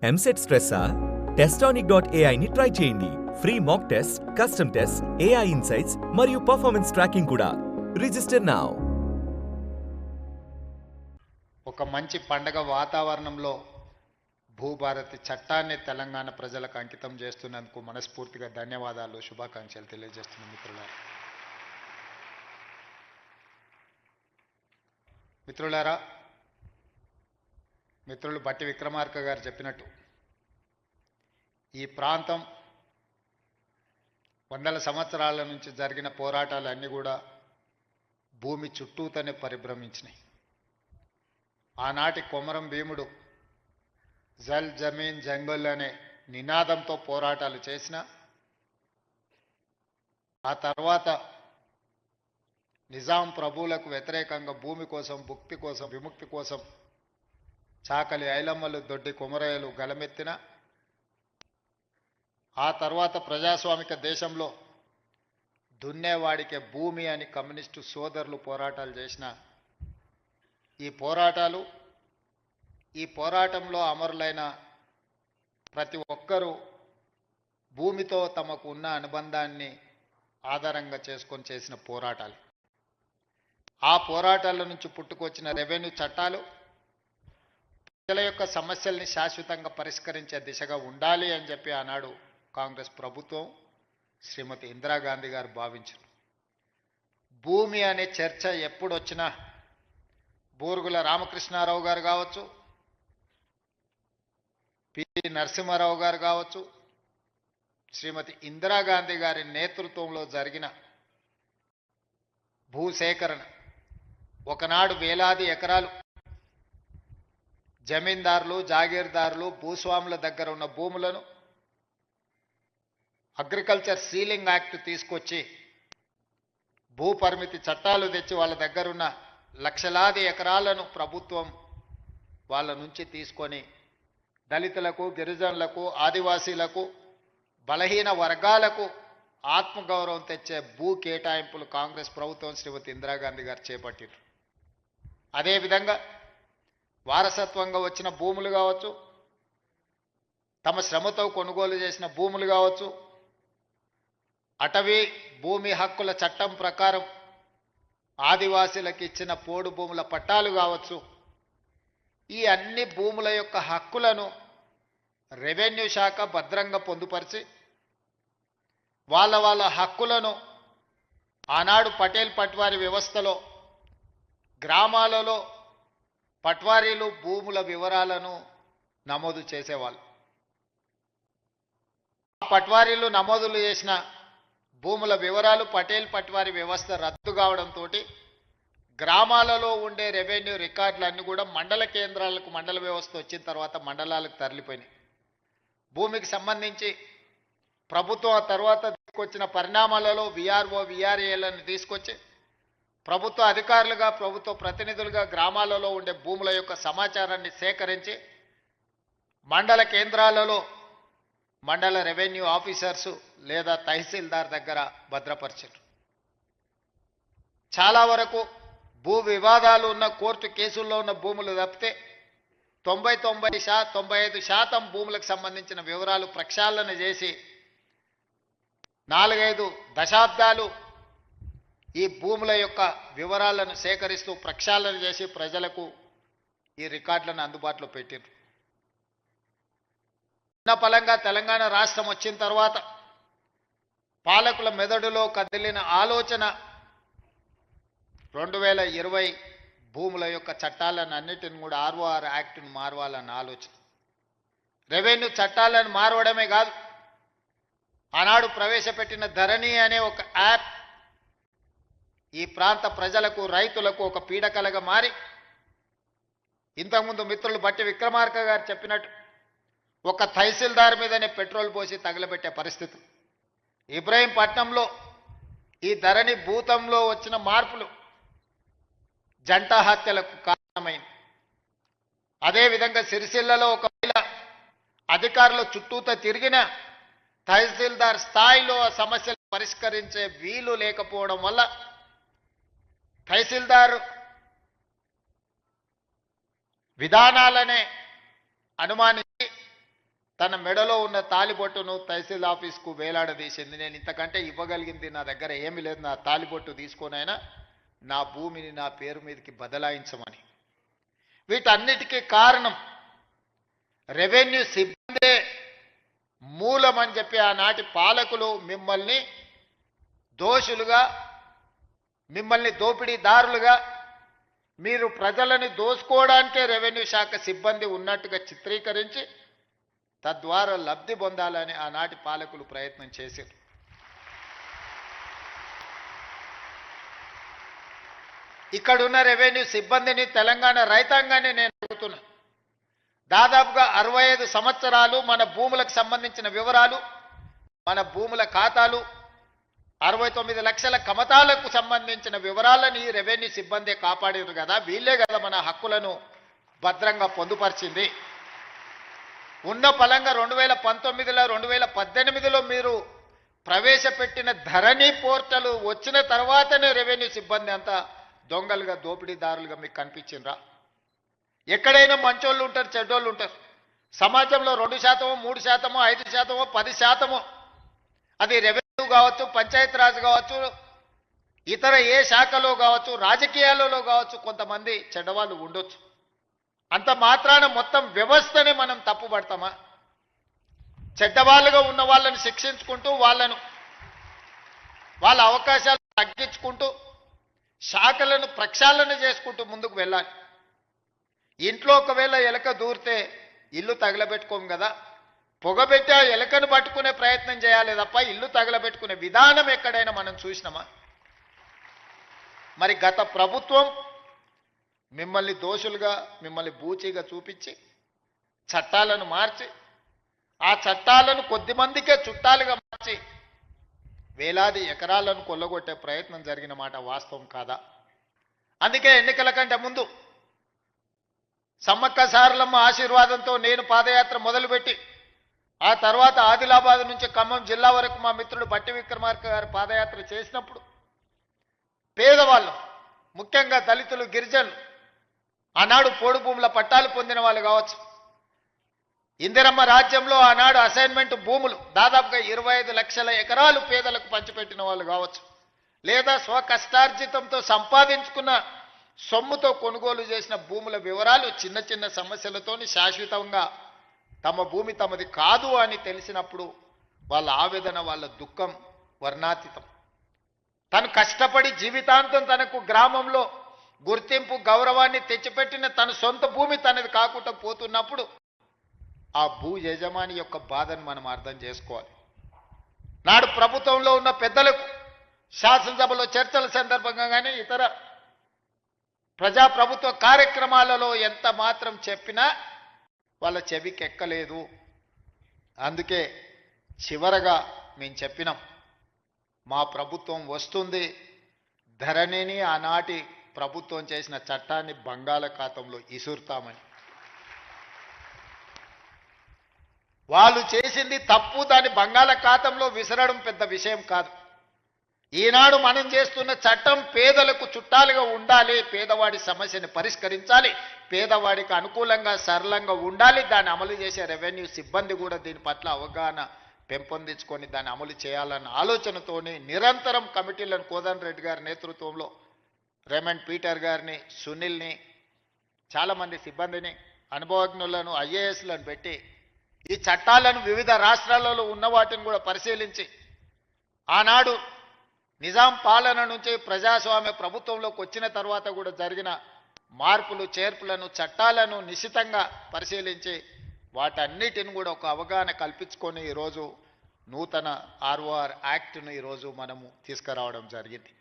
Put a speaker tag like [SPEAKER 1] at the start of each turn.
[SPEAKER 1] EAMCET స్ట్రెస్సా? Testonic.ai ని try చేయండి. Free mock test, custom test, AI insights మరియు పర్ఫార్మెన్స్ ట్రాకింగ్ కూడా. Register now.
[SPEAKER 2] ఒక మంచి పండగ వాతావరణంలో భూభారతి చట్టాన్ని తెలంగాణ ప్రజలకు అంకితం చేస్తున్నందుకు మనస్ఫూర్తిగా ధన్యవాదాలు, శుభాకాంక్షలు తెలియజేస్తున్న మిత్రులారా, మిత్రులు బట్టి విక్రమార్క గారు చెప్పినట్టు ఈ ప్రాంతం వందల సంవత్సరాల నుంచి జరిగిన పోరాటాలన్నీ కూడా భూమి చుట్టూతోనే పరిభ్రమించినాయి. ఆనాటి కొమరం భీముడు జల్ జమీన్ జంగల్ అనే నినాదంతో పోరాటాలు చేసిన ఆ తర్వాత నిజాం ప్రభువులకు వ్యతిరేకంగా భూమి కోసం, భుక్తి కోసం, విముక్తి కోసం చాకలి ఐలమ్మలు, దొడ్డి కొమరయ్యలు గలమెత్తిన ఆ తర్వాత ప్రజాస్వామిక దేశంలో దున్నేవాడికే భూమి అని కమ్యూనిస్టు సోదరులు పోరాటాలు చేసిన ఈ పోరాటంలో అమరులైన ప్రతి ఒక్కరూ భూమితో తమకు ఉన్న అనుబంధాన్ని ఆధారంగా చేసుకొని చేసిన పోరాటాలు. ఆ పోరాటాల నుంచి పుట్టుకొచ్చిన రెవెన్యూ చట్టాలు ప్రజల యొక్క సమస్యల్ని శాశ్వతంగా పరిష్కరించే దిశగా ఉండాలి అని చెప్పి ఆనాడు కాంగ్రెస్ ప్రభుత్వం, శ్రీమతి ఇందిరాగాంధీ గారు భావించారు. భూమి అనే చర్చ ఎప్పుడొచ్చినా బూరుగుల రామకృష్ణారావు గారు కావచ్చు, పివి నరసింహారావు గారు కావచ్చు, శ్రీమతి ఇందిరాగాంధీ గారి నేతృత్వంలో జరిగిన భూసేకరణ ఒకనాడు వేలాది ఎకరాలు జమీందారులు, జాగీర్దారులు, భూస్వాముల దగ్గర ఉన్న భూములను అగ్రికల్చర్ సీలింగ్ యాక్ట్ తీసుకొచ్చి భూ పరిమితి చట్టాలు తెచ్చి వాళ్ళ దగ్గరున్న లక్షలాది ఎకరాలను ప్రభుత్వం వాళ్ళ నుంచి తీసుకొని దళితులకు, గిరిజనులకు, ఆదివాసీలకు, బలహీన వర్గాలకు ఆత్మగౌరవం తెచ్చే భూ కేటాయింపులు కాంగ్రెస్ ప్రభుత్వం, శ్రీమతి ఇందిరాగాంధీ గారు చేపట్టారు. అదేవిధంగా వారసత్వంగా వచ్చిన భూములు కావచ్చు, తమ శ్రమతో కొనుగోలు చేసిన భూములు కావచ్చు, అటవీ భూమి హక్కుల చట్టం ప్రకారం ఆదివాసీలకు ఇచ్చిన పోడు భూముల పట్టాలు కావచ్చు, ఈ అన్ని భూముల యొక్క హక్కులను రెవెన్యూ శాఖ భద్రంగా పొందుపరిచి వాళ్ళ హక్కులను ఆనాడు పటేల్ పట్వారీ వ్యవస్థలో గ్రామాలలో పట్వారీలు భూముల వివరాలను నమోదు చేసేవాళ్ళు. ఆ పట్వారీలు నమోదులు చేసిన భూముల వివరాలు పటేల్ పట్వారీ వ్యవస్థ రద్దు కావడంతో గ్రామాలలో ఉండే రెవెన్యూ రికార్డులన్నీ కూడా మండల కేంద్రాలకు, మండల వ్యవస్థ వచ్చిన తర్వాత మండలాలకు తరలిపోయినాయి. భూమికి సంబంధించి ప్రభుత్వం ఆ తర్వాత తీసుకొచ్చిన పరిణామాలలో విఆర్ఓ, విఆర్ఏలను తీసుకొచ్చి ప్రభుత్వ అధికారులుగా, ప్రభుత్వ ప్రతినిధులుగా గ్రామాలలో ఉండే భూముల యొక్క సమాచారాన్ని సేకరించి మండల కేంద్రాలలో మండల రెవెన్యూ ఆఫీసర్సు లేదా తహసీల్దార్ దగ్గర భద్రపరిచారు. చాలా వరకు భూ వివాదాలు ఉన్న కోర్టు కేసుల్లో ఉన్న భూములు తప్పితే 95% భూములకు సంబంధించిన వివరాలు ప్రక్షాళన చేసి 4-5 దశాబ్దాలు ఈ భూముల యొక్క వివరాలను సేకరిస్తూ ప్రక్షాళన చేసి ప్రజలకు ఈ రికార్డులను అందుబాటులో పెట్టారు. పలంగా తెలంగాణ రాష్ట్రం వచ్చిన తర్వాత పాలకుల మెదడులో కదిలిన ఆలోచన 2020 భూముల యొక్క చట్టాలను అన్నిటిని కూడా ROR యాక్ట్ను మారవాలన్న ఆలోచన. రెవెన్యూ చట్టాలను మారవడమే కాదు, ఆనాడు ప్రవేశపెట్టిన ధరణి అనే ఒక యాప్ ఈ ప్రాంత ప్రజలకు, రైతులకు ఒక పీడకలగా మారి ఇంతకుముందు మిత్రులు బట్టి విక్రమార్క గారు చెప్పినట్టు ఒక తహసీల్దార్ మీదనే పెట్రోల్ పోసి తగలబెట్టే పరిస్థితి. ఇబ్రహీంపట్నంలో ఈ ధరణి భూతంలో వచ్చిన మార్పులు జంట హత్యలకు కారణమైంది. అదేవిధంగా సిరిసిల్లలో ఒకవేళ అధికారులు చుట్టూతో తిరిగిన తహసీల్దార్ స్థాయిలో ఆ సమస్యలు పరిష్కరించే వీలు లేకపోవడం వల్ల తహసీల్దార్ విధానాలనే అనుమానించి తన మెడలో ఉన్న తాలిబొట్టును తహసీల్ ఆఫీస్కు వేలాడదీసింది. నేను ఇంతకంటే ఇవ్వగలిగింది నా దగ్గర ఏమీ లేదు, నా తాలిబొట్టు తీసుకొనైనా నా భూమిని నా పేరు మీదకి బదలాయించమని. వీటన్నిటికీ కారణం రెవెన్యూ సిబ్బందే మూలమని చెప్పి ఆనాటి పాలకులు మిమ్మల్ని దోషులుగా, మిమ్మల్ని దోపిడీదారులుగా, మీరు ప్రజలని దోసుకోవడానికే రెవెన్యూ శాఖ సిబ్బంది ఉన్నట్టుగా చిత్రీకరించి తద్వారా లబ్ధి పొందాలని ఆనాటి పాలకులు ప్రయత్నం చేశారు. ఇక్కడున్న రెవెన్యూ సిబ్బందిని, తెలంగాణ రైతాంగాన్ని నేను అడుగుతున్నా. దాదాపుగా 65 సంవత్సరాలు మన భూములకు సంబంధించిన వివరాలు, మన భూముల ఖాతాలు, 69 లక్షల కమతాలకు సంబంధించిన వివరాలని రెవెన్యూ సిబ్బంది కాపాడారు కదా. వీళ్ళే కదా మన హక్కులను భద్రంగా పొందుపరిచింది. ఉన్న పలంగా 2019లో 2018లో మీరు ప్రవేశపెట్టిన ధరణి పోర్టల్ వచ్చిన తర్వాతనే రెవెన్యూ సిబ్బంది అంతా దొంగలుగా, దోపిడీదారులుగా మీకు కనిపించిండ్రా? ఎక్కడైనా మంచోళ్ళు ఉంటారు, చెడ్డోళ్ళు ఉంటారు. సమాజంలో 2%, 3%, 5%, 10%, అది రెవెన్యూ కావచ్చు, పంచాయతీరాజ్ కావచ్చు, ఇతర ఏ శాఖలో కావచ్చు, రాజకీయాలలో కావచ్చు, కొంతమంది చెడ్డవాళ్ళు ఉండొచ్చు. అంత మాత్రాన మొత్తం వ్యవస్థని మనం తప్పుపడతామా? చెడ్డవాళ్ళుగా ఉన్న వాళ్ళని శిక్షించుకుంటూ, వాళ్ళ అవకాశాలు తగ్గించుకుంటూ, శాఖలను ప్రక్షాళన చేసుకుంటూ ముందుకు వెళ్ళాలి. ఇంట్లో ఒకవేళ ఎలక దూరితే ఇల్లు తగలబెట్టుకోము కదా, పొగబెట్టి ఆ ఎలకను పట్టుకునే ప్రయత్నం చేయాలి తప్ప ఇల్లు తగలబెట్టుకునే విధానం ఎక్కడైనా మనం చూసినామా? మరి గత ప్రభుత్వం మిమ్మల్ని దోషులుగా, మిమ్మల్ని బూచీగా చూపించి చట్టాలను మార్చి, ఆ చట్టాలను కొద్దిమందికే చుట్టాలుగా మార్చి వేలాది ఎకరాలను కొల్లగొట్టే ప్రయత్నం జరిగిన మాట వాస్తవం కాదా? అందుకే ఎన్నికల కంటే ముందు సమ్మక్క సారలమ్మ ఆశీర్వాదంతో నేను పాదయాత్ర మొదలుపెట్టి, ఆ తర్వాత ఆదిలాబాద్ నుంచి ఖమ్మం జిల్లా వరకు మా మిత్రుడు బట్టి విక్రమార్క గారు పాదయాత్ర చేసినప్పుడు పేదవాళ్ళు, ముఖ్యంగా దళితులు, గిరిజనులు, ఆనాడు పోడు భూముల పట్టాలు పొందిన వాళ్ళు కావచ్చు, ఇందిరమ్మ రాజ్యంలో ఆనాడు అసైన్మెంట్ భూములు దాదాపుగా 25 లక్షల ఎకరాలు పేదలకు పంచిపెట్టిన వాళ్ళు కావచ్చు, లేదా స్వకష్టార్జితంతో సంపాదించుకున్న సొమ్ముతో కొనుగోలు చేసిన భూముల వివరాలు చిన్న చిన్న సమస్యలతోని శాశ్వతంగా తమ భూమి తమది కాదు అని తెలిసినప్పుడు వాళ్ళ ఆవేదన, వాళ్ళ దుఃఖం వర్ణాతీతం. తను కష్టపడి జీవితాంతం తనకు గ్రామంలో గుర్తింపు, గౌరవాన్ని తెచ్చిపెట్టిన తన సొంత భూమి తనది కాకుండా పోతున్నప్పుడు ఆ భూ యజమాని యొక్క బాధను మనం అర్థం చేసుకోవాలి. నాడు ప్రభుత్వంలో ఉన్న పెద్దలకు శాసనసభలో చర్చల సందర్భంగా కానీ ఇతర ప్రజాప్రభుత్వ కార్యక్రమాలలో ఎంత మాత్రం చెప్పినా వాళ్ళ చెవికి ఎక్కలేదు. అందుకే చివరగా మేము చెప్పినాం, మా ప్రభుత్వం వస్తుంది, ధరణిని ఆనాటి ప్రభుత్వం చేసిన చట్టాన్ని బంగాళాఖాతంలో ఇసురుతామని. వాళ్ళు చేసింది తప్పు, దాన్ని బంగాళాఖాతంలో విసరడం పెద్ద విషయం కాదు. ఈనాడు మనం చేస్తున్న చట్టం పేదలకు చుట్టాలుగా ఉండాలి, పేదవాడి సమస్యని పరిష్కరించాలి, పేదవాడికి అనుకూలంగా సరళంగా ఉండాలి. దాన్ని అమలు చేసే రెవెన్యూ సిబ్బంది కూడా దీని పట్ల అవగాహన పెంపొందించుకొని దాన్ని అమలు చేయాలన్న ఆలోచనతోని నిరంతరం కమిటీలను కోదండ రెడ్డి గారి నేతృత్వంలో రేమండ్ పీటర్ గారిని, సునీల్ని, చాలామంది సిబ్బందిని, అనుభవజ్ఞులను, ఐఏఎస్లను పెట్టి ఈ చట్టాలను వివిధ రాష్ట్రాలలో ఉన్న వాటిని కూడా పరిశీలించి ఆనాడు నిజాం పాలన నుంచి ప్రజాస్వామ్య ప్రభుత్వంలోకి వచ్చిన తర్వాత కూడా జరిగిన మార్పులు, చేర్పులను, చట్టాలను నిశితంగా పరిశీలించి వాటన్నిటిని కూడా ఒక అవగాహన కల్పించుకొని ఈరోజు నూతన ROR యాక్ట్ను ఈరోజు మనము తీసుకురావడం జరిగింది.